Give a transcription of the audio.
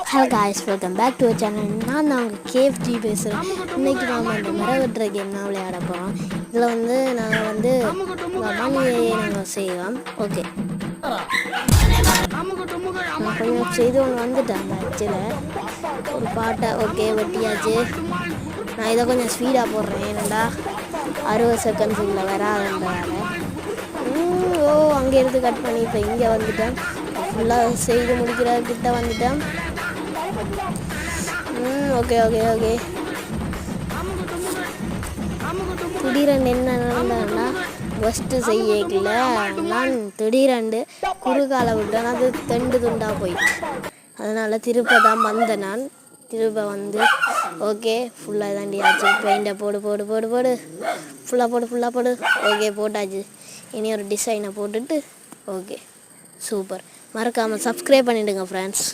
Hello guys, welcome back to our channel. நான் தான் உங்கள் கேஎஃப்ஜி பேசுகிறேன். இன்றைக்கி நாம் அந்த மரவெட்டுற கேம் தான் விளையாட போகிறோம். இதில் வந்து நாங்கள் மணியை நாங்கள் செய்வோம். ஓகே, நான் கொஞ்சம் செய்து ஒன்று வந்துட்டேன். அந்த அச்சில் ஒரு பாட்டை ஓகே வெட்டியாச்சு. நான் இதை கொஞ்சம் ஸ்பீடாக போடுறேன், ஏன்னாண்டா 60 செகண்ட்ஸ் இல்லை வராதுன்றதால. ஓ, அங்கேருந்து கட் பண்ணி இப்போ இங்கே வந்துட்டேன். ஃபுல்லாக செய்து முடிக்கிறக்கிட்ட வந்துட்டேன். Okay okay okay. திடீரெண்டு என்ன நடந்ததுன்னா, ஃபஸ்ட்டு செய்யல நான் திடீரெண்டு குறுகால விட்டேன். அது தெண்டு துண்டாக போயிடுச்சு. அதனால் திருப்ப தான் வந்தேன். நான் திருப்ப வந்து ஓகே ஃபுல்லாக தாண்டியாச்சு. பெயிண்டை போடு போடு போடு போடு ஃபுல்லாக போடு. ஓகே போட்டாச்சு. இனி ஒரு டிசைனை போட்டுட்டு ஓகே சூப்பர். மறக்காமல் சப்ஸ்கிரைப் பண்ணிவிடுங்க ஃப்ரெண்ட்ஸ்.